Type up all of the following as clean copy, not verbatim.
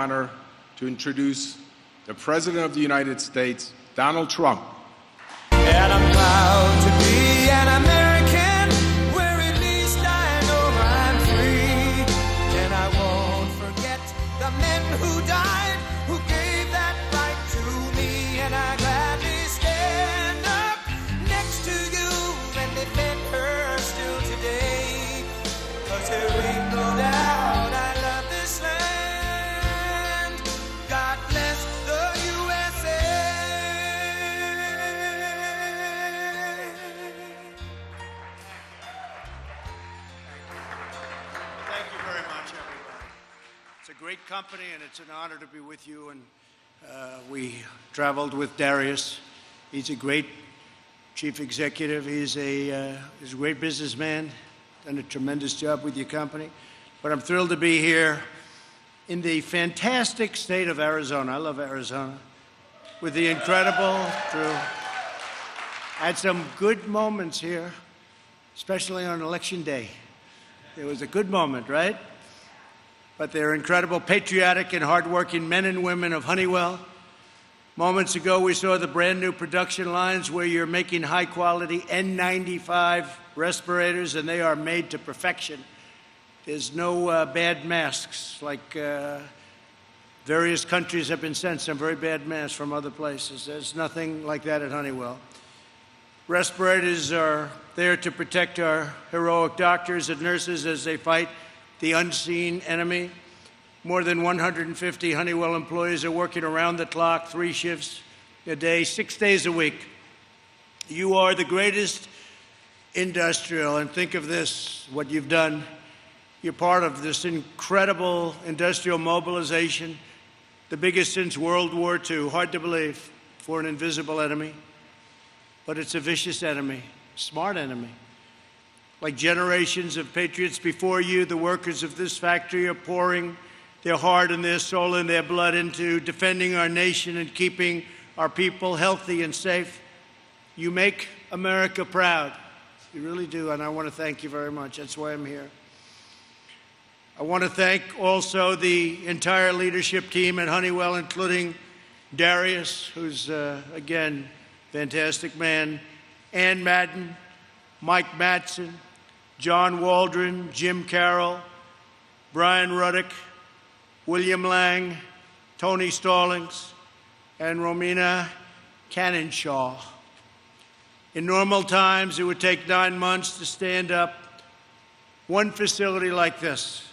honor to introduce the President of the United States, Donald Trump. And I'm proud to be an American, where at least I know I'm free. And I won't forget the men who died, who gave that right to me. And I gladly stand up next to you and defend her still today. 'Cause there ain't no doubt I love this land. God bless the USA. Thank you very much, everybody. It's a great company, and it's an honor to be with you. And we traveled with Darius. He's a great chief executive. He's a great businessman. Done a tremendous job with your company. But I'm thrilled to be here in the fantastic state of Arizona. I love Arizona. With the incredible crew. I had some good moments here, especially on Election Day. It was a good moment, right? But they're incredible, patriotic, and hardworking men and women of Honeywell. Moments ago, we saw the brand new production lines where you're making high-quality N95 respirators, and they are made to perfection. There's no bad masks, like various countries have been sent some very bad masks from other places. There's nothing like that at Honeywell. Respirators are there to protect our heroic doctors and nurses as they fight the unseen enemy. More than 150 Honeywell employees are working around the clock, 3 shifts a day, 6 days a week. You are the greatest industrial, and think of this, what you've done. You're part of this incredible industrial mobilization, the biggest since World War II. Hard to believe for an invisible enemy. But it's a vicious enemy, smart enemy. Like generations of patriots before you, the workers of this factory are pouring their heart and their soul and their blood into defending our nation and keeping our people healthy and safe. You make America proud. You really do, and I want to thank you very much. That's why I'm here. I want to thank also the entire leadership team at Honeywell, including Darius, who's, again, fantastic man, Ann Madden, Mike Matson, John Waldron, Jim Carroll, Brian Ruddick, William Lang, Tony Stallings, and Romina Cannonshaw. In normal times, it would take 9 months to stand up one facility like this.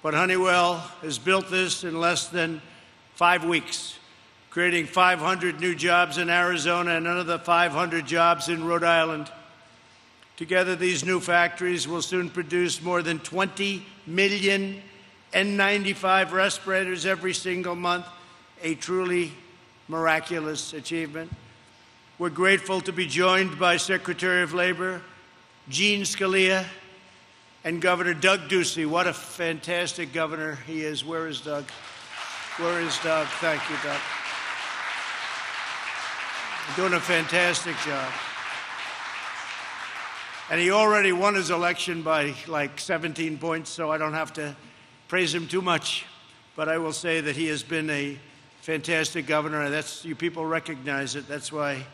But Honeywell has built this in less than 5 weeks, creating 500 new jobs in Arizona and another 500 jobs in Rhode Island. Together, these new factories will soon produce more than 20 million N95 respirators every single month, a truly miraculous achievement. We're grateful to be joined by Secretary of Labor Gene Scalia and Governor Doug Ducey. What a fantastic governor he is. Where is Doug? Where is Doug? Thank you, Doug. You're doing a fantastic job. And he already won his election by like 17 points, so I don't have to praise him too much. But I will say that he has been a fantastic governor, and that's, you people recognize it. That's why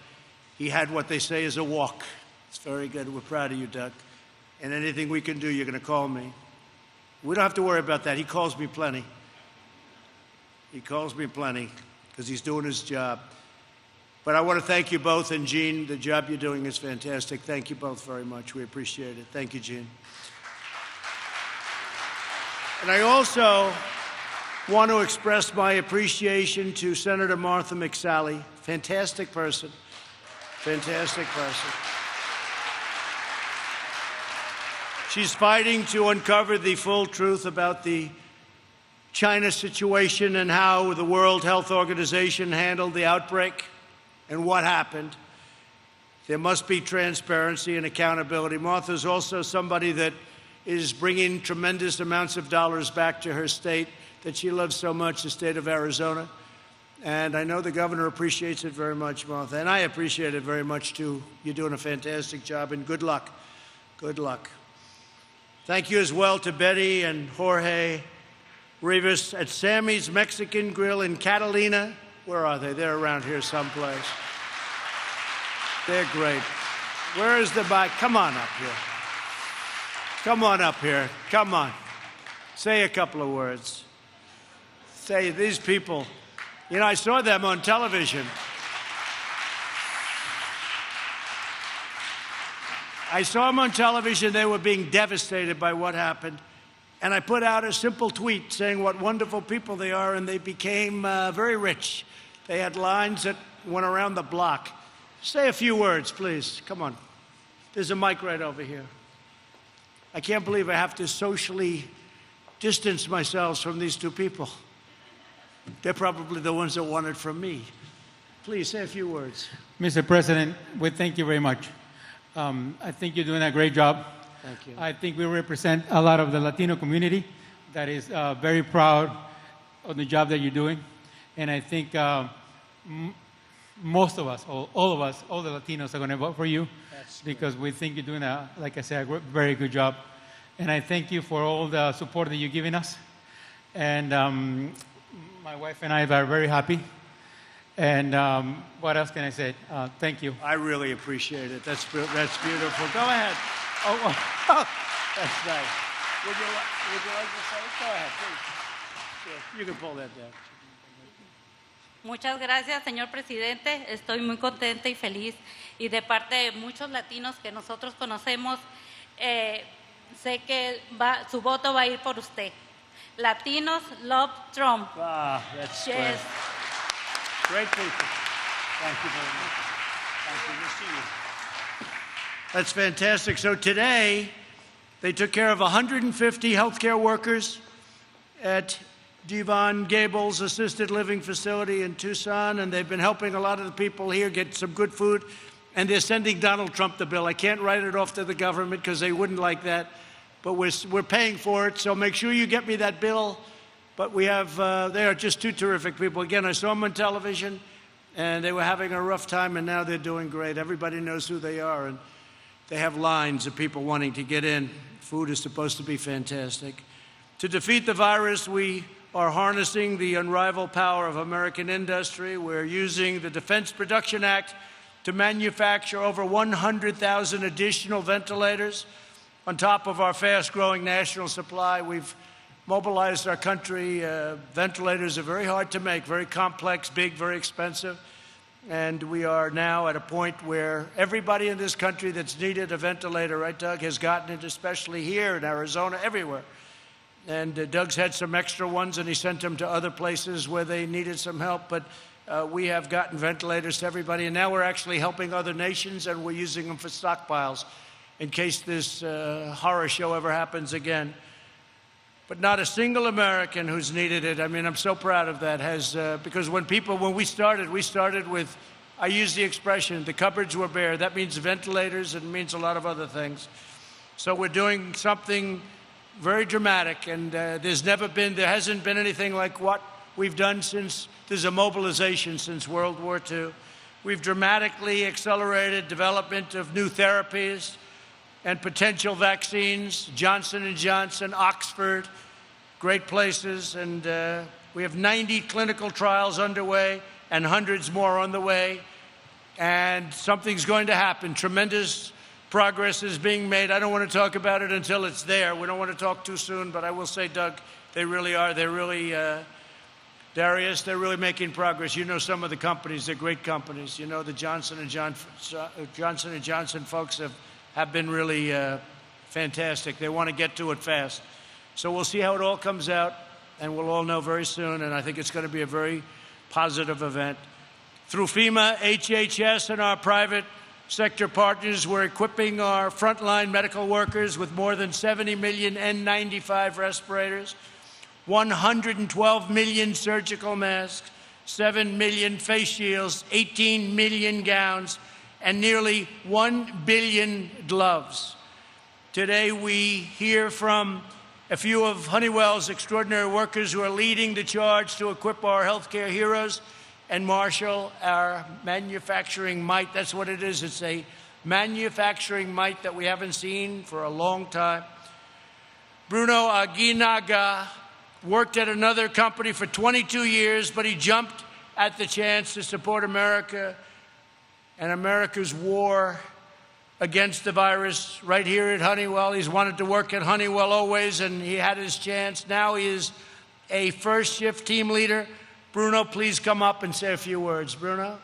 he had what they say is a walk. It's very good. We're proud of you, Doug. And anything we can do, you're going to call me. We don't have to worry about that. He calls me plenty. He calls me plenty because he's doing his job. But I want to thank you both, and Gene, the job you're doing is fantastic. Thank you both very much. We appreciate it. Thank you, Gene. And I also want to express my appreciation to Senator Martha McSally. Fantastic person. Fantastic person. She's fighting to uncover the full truth about the China situation and how the World Health Organization handled the outbreak and what happened. There must be transparency and accountability. Martha's also somebody that is bringing tremendous amounts of dollars back to her state that she loves so much, the state of Arizona. And I know the governor appreciates it very much, Martha. And I appreciate it very much, too. You're doing a fantastic job, and good luck. Good luck. Thank you as well to Betty and Jorge Rivas at Sammy's Mexican Grill in Catalina. Where are they? They're around here someplace. They're great. Where is the bike? Come on up here. Come on up here. Come on. Say a couple of words. Say, these people, you know, I saw them on television. I saw them on television. They were being devastated by what happened. And I put out a simple tweet saying what wonderful people they are, and they became very rich. They had lines that went around the block. Say a few words, please. Come on. There's a mic right over here. I can't believe I have to socially distance myself from these two people. They're probably the ones that want it from me. Please, say a few words. Mr. President, we thank you very much. I think you're doing a great job. Thank you. I think we represent a lot of the Latino community that is very proud of the job that you're doing. And I think most of us, all of us, all the Latinos are going to vote for you because we think you're doing, like I said, a very good job. And I thank you for all the support that you're giving us. And my wife and I are very happy. And what else can I say? Thank you. I really appreciate it. That's beautiful. Go ahead. Oh, that's nice. Would you like to say it? Go ahead, please. Yeah, you can pull that down. Muchas gracias, señor presidente. Estoy muy contenta y feliz. Y de parte de muchos latinos que nosotros conocemos, sé que su voto va a ir por usted. Latinos love Trump. Ah, that's Yes. great people. Thank you very much. Thank you. We'll see you. That's fantastic. So today, they took care of 150 healthcare workers at Devon Gables Assisted Living Facility in Tucson, and they've been helping a lot of the people here get some good food, and they're sending Donald Trump the bill. I can't write it off to the government because they wouldn't like that, but we're paying for it, so make sure you get me that bill. But we have, they are just two terrific people. Again, I saw them on television, and they were having a rough time, and now they're doing great. Everybody knows who they are, and they have lines of people wanting to get in. Food is supposed to be fantastic. To defeat the virus, we are harnessing the unrivaled power of American industry. We're using the Defense Production Act to manufacture over 100,000 additional ventilators. On top of our fast-growing national supply, we've mobilized our country. Ventilators are very hard to make, very complex, big, very expensive. And we are now at a point where everybody in this country that's needed a ventilator, right, Doug, has gotten it, especially here in Arizona, everywhere. And Doug's had some extra ones, and he sent them to other places where they needed some help. But we have gotten ventilators to everybody, and now we're actually helping other nations, and we're using them for stockpiles in case this horror show ever happens again. But not a single American who's needed it. I mean, I'm so proud of that. Because when we started with, I use the expression, the cupboards were bare. That means ventilators, and it means a lot of other things. So we're doing something very dramatic, and there hasn't been anything like what we've done since there's a mobilization since World War II. We've dramatically accelerated development of new therapies and potential vaccines, Johnson & Johnson, Oxford, great places, and we have 90 clinical trials underway and hundreds more on the way, and something's going to happen. Tremendous progress is being made. I don't want to talk about it until it's there. We don't want to talk too soon, but I will say, Doug, they really are. They're really, Darius, they're really making progress. You know some of the companies. They're great companies. You know the Johnson & Johnson folks have been really fantastic. They want to get to it fast. So we'll see how it all comes out, and we'll all know very soon, and I think it's going to be a very positive event. Through FEMA, HHS, and our private sector partners, we're equipping our frontline medical workers with more than 70 million N95 respirators, 112 million surgical masks, 7 million face shields, 18 million gowns, and nearly 1 billion gloves. Today we hear from a few of Honeywell's extraordinary workers who are leading the charge to equip our healthcare heroes and marshal our manufacturing might. That's what it is. It's a manufacturing might that we haven't seen for a long time. Bruno Aguinaga worked at another company for 22 years, but he jumped at the chance to support America and America's war against the virus right here at Honeywell. He's wanted to work at Honeywell always, and he had his chance. Now he is a first-shift team leader. Bruno, please come up and say a few words. Bruno?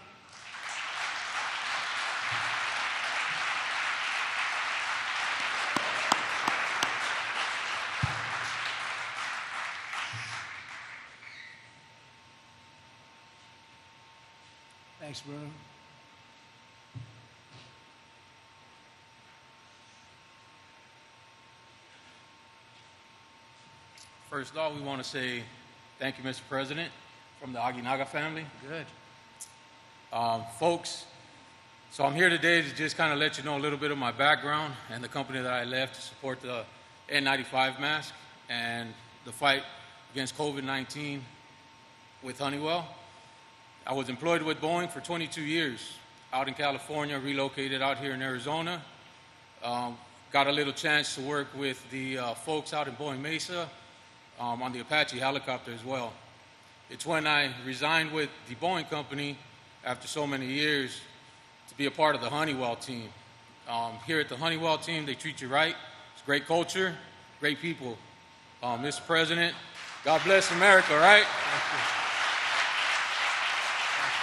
Thanks, Bruno. First off, we want to say thank you, Mr. President, from the Aguinaga family. Good. Folks, so I'm here today to just kind of let you know a little bit of my background and the company that I left to support the N95 mask and the fight against COVID-19 with Honeywell. I was employed with Boeing for 22 years, out in California, relocated out here in Arizona. Got a little chance to work with the folks out in Boeing Mesa, on the Apache helicopter as well. It's when I resigned with the Boeing company after so many years to be a part of the Honeywell team. Here at the Honeywell team, they treat you right. It's great culture, great people. Mr. President, God bless America, right?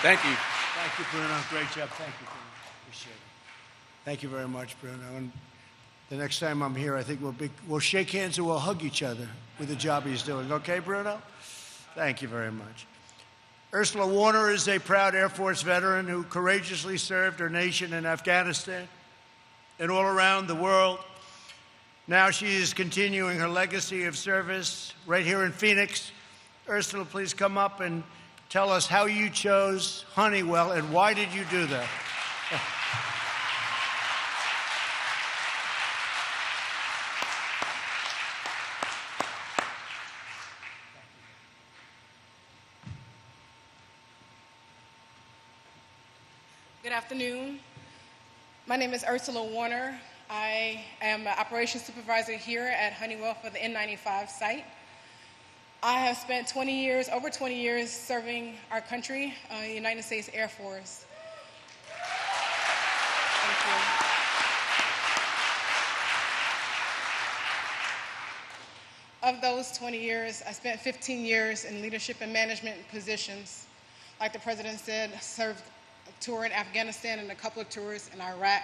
Thank you. Thank you, Bruno. Great job. Thank you, Bruno. Appreciate it. Thank you very much, Bruno. And the next time I'm here, I think we'll shake hands and we'll hug each other with the job he's doing. Okay, Bruno? Thank you very much. Ursula Warner is a proud Air Force veteran who courageously served her nation in Afghanistan and all around the world. Now she is continuing her legacy of service right here in Phoenix. Ursula, please come up and tell us how you chose Honeywell and why did you do that? Good afternoon. My name is Ursula Warner. I am an operations supervisor here at Honeywell for the N95 site. I have spent over 20 years serving our country, the United States Air Force. Thank you. Of those 20 years, I spent 15 years in leadership and management positions. Like the President said, served a tour in Afghanistan and a couple of tours in Iraq,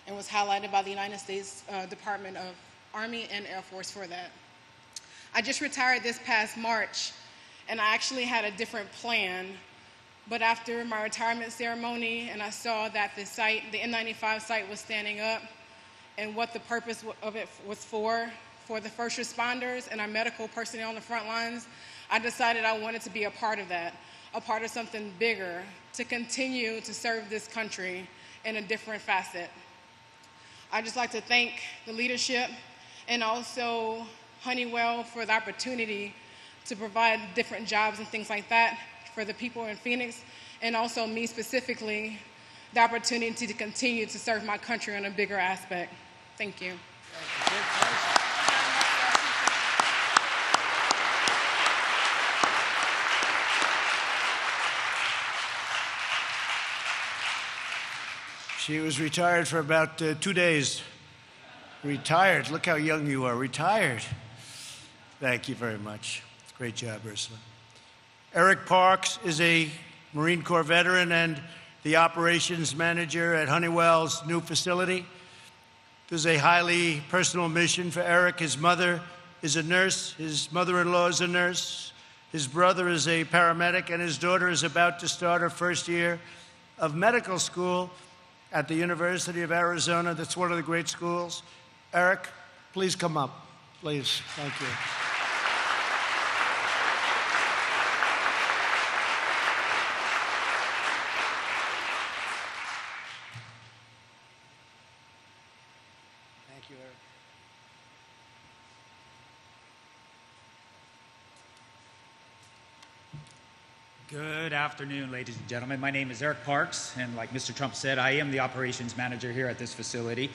and was highlighted by the United States Department of Army and Air Force for that. I just retired this past March, and I actually had a different plan, but after my retirement ceremony and I saw that the site, the N95 site was standing up and what the purpose of it was for the first responders and our medical personnel on the front lines, I decided I wanted to be a part of that, a part of something bigger, to continue to serve this country in a different facet. I'd just like to thank the leadership and also Honeywell for the opportunity to provide different jobs and things like that for the people in Phoenix, and also me specifically, the opportunity to continue to serve my country on a bigger aspect. Thank you. She was retired for about 2 days. Retired. Look how young you are. Retired. Thank you very much. Great job, Ursula. Eric Parks is a Marine Corps veteran and the operations manager at Honeywell's new facility. This is a highly personal mission for Eric. His mother is a nurse. His mother-in-law is a nurse. His brother is a paramedic, and his daughter is about to start her first year of medical school at the University of Arizona. That's one of the great schools. Eric, please come up, please. Thank you. Thank you, Eric. Good afternoon, ladies and gentlemen. My name is Eric Parks, and like Mr. Trump said, I am the operations manager here at this facility.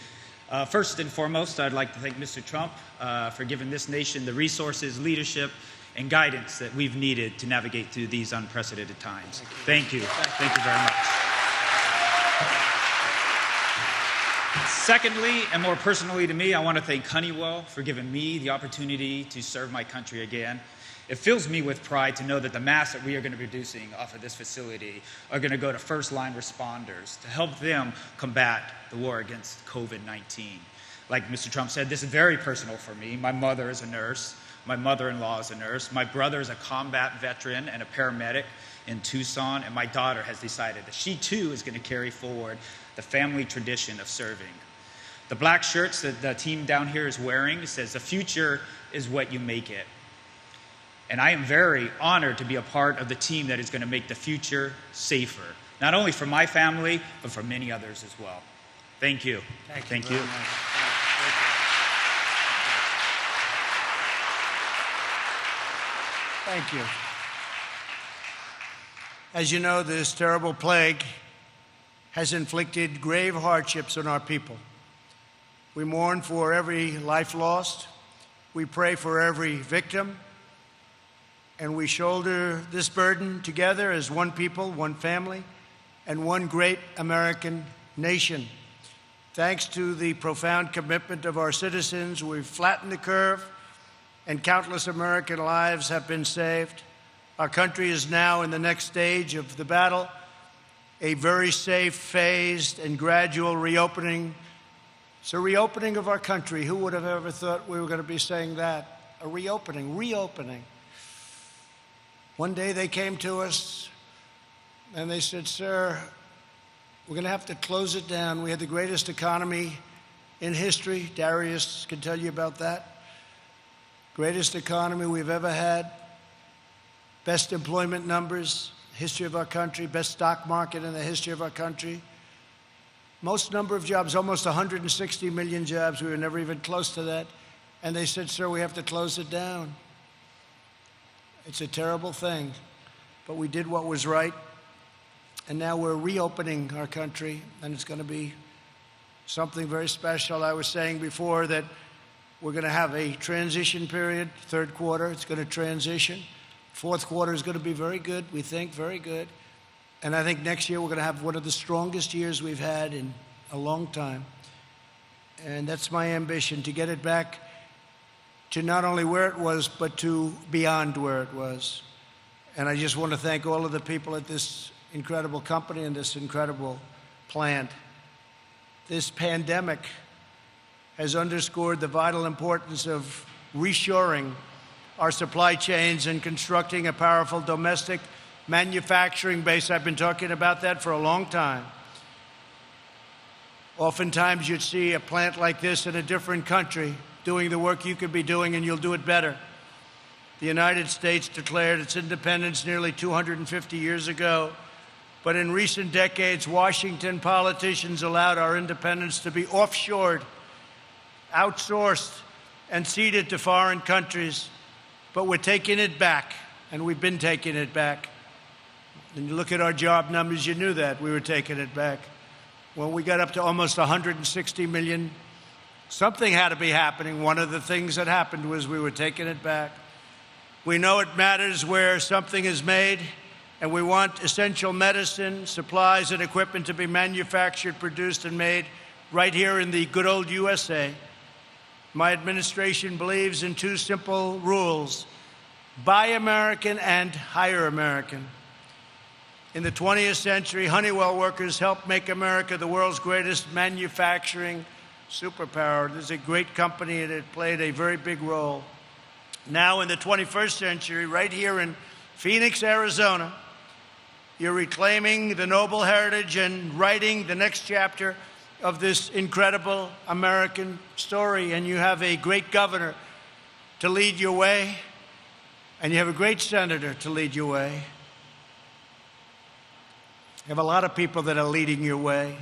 First and foremost, I'd like to thank Mr. Trump for giving this nation the resources, leadership, and guidance that we've needed to navigate through these unprecedented times. Thank you. Thank you very much. Secondly, and more personally to me, I want to thank Honeywell for giving me the opportunity to serve my country again. It fills me with pride to know that the masks that we are going to be producing off of this facility are going to go to first-line responders to help them combat the war against COVID-19. Like Mr. Trump said, this is very personal for me. My mother is a nurse. My mother-in-law is a nurse. My brother is a combat veteran and a paramedic in Tucson, and my daughter has decided that she too is going to carry forward the family tradition of serving. The black shirts that the team down here is wearing says, "The future is what you make it." And I am very honored to be a part of the team that is going to make the future safer, not only for my family, but for many others as well. Thank you. Thank you. Thank you. As you know, this terrible plague has inflicted grave hardships on our people. We mourn for every life lost. We pray for every victim. And we shoulder this burden together as one people, one family, and one great American nation. Thanks to the profound commitment of our citizens, we've flattened the curve, and countless American lives have been saved. Our country is now in the next stage of the battle, a very safe, phased, and gradual reopening. It's a reopening of our country. Who would have ever thought we were going to be saying that? A reopening. One day they came to us and they said, "Sir, we're going to have to close it down. We had the greatest economy in history." Darius can tell you about that. Greatest economy we've ever had. Best employment numbers, history of our country. Best stock market in the history of our country. Most number of jobs, almost 160 million jobs. We were never even close to that. And they said, "Sir, we have to close it down." It's a terrible thing, but we did what was right, and now we're reopening our country, and it's going to be something very special. I was saying before that we're going to have a transition period. Third quarter, it's going to transition. Fourth quarter is going to be very good, we think, very good. And I think next year we're going to have one of the strongest years we've had in a long time. And that's my ambition, to get it back to not only where it was, but to beyond where it was. And I just want to thank all of the people at this incredible company and this incredible plant. This pandemic has underscored the vital importance of reshoring our supply chains and constructing a powerful domestic manufacturing base. I've been talking about that for a long time. Oftentimes you'd see a plant like this in a different country doing the work you could be doing, and you'll do it better. The United States declared its independence nearly 250 years ago, but in recent decades, Washington politicians allowed our independence to be offshored, outsourced, and ceded to foreign countries. But we're taking it back, and we've been taking it back. And you look at our job numbers, you knew that we were taking it back. When we got up to almost 160 million, something had to be happening. One of the things that happened was we were taking it back. We know it matters where something is made, and we want essential medicine, supplies, and equipment to be manufactured, produced, and made right here in the good old USA. My administration believes in two simple rules: buy American and hire American. In the 20th century, Honeywell workers helped make America the world's greatest manufacturing superpower. This is a great company, and it played a very big role. Now in the 21st century, right here in Phoenix, Arizona, you're reclaiming the noble heritage and writing the next chapter of this incredible American story. And you have a great governor to lead your way, and you have a great senator to lead your way. You have a lot of people that are leading your way.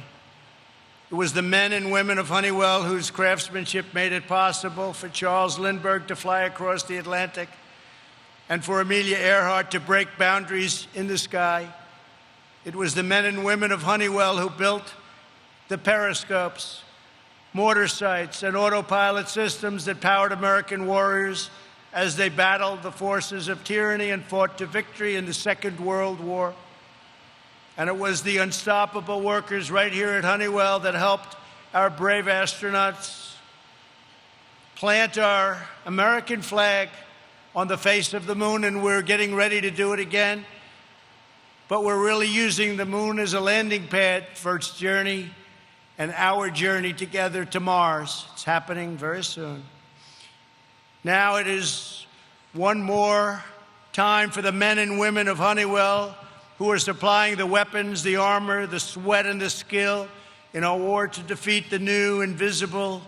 It was the men and women of Honeywell whose craftsmanship made it possible for Charles Lindbergh to fly across the Atlantic and for Amelia Earhart to break boundaries in the sky. It was the men and women of Honeywell who built the periscopes, mortar sights, and autopilot systems that powered American warriors as they battled the forces of tyranny and fought to victory in the Second World War. And it was the unstoppable workers right here at Honeywell that helped our brave astronauts plant our American flag on the face of the moon, and we're getting ready to do it again. But we're really using the moon as a landing pad for its journey and our journey together to Mars. It's happening very soon. Now it is one more time for the men and women of Honeywell who are supplying the weapons, the armor, the sweat, and the skill in our war to defeat the new invisible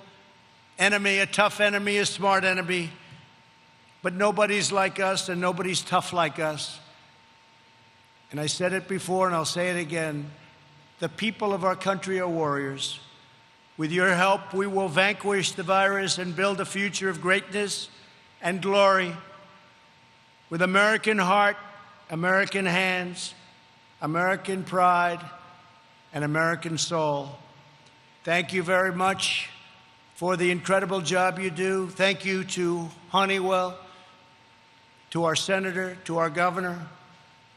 enemy, a tough enemy, a smart enemy. But nobody's like us and nobody's tough like us. And I said it before and I'll say it again. The people of our country are warriors. With your help, we will vanquish the virus and build a future of greatness and glory. With American heart, American hands, American pride, and American soul. Thank you very much for the incredible job you do. Thank you to Honeywell, to our senator, to our governor.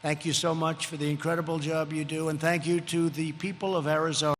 Thank you so much for the incredible job you do. And thank you to the people of Arizona.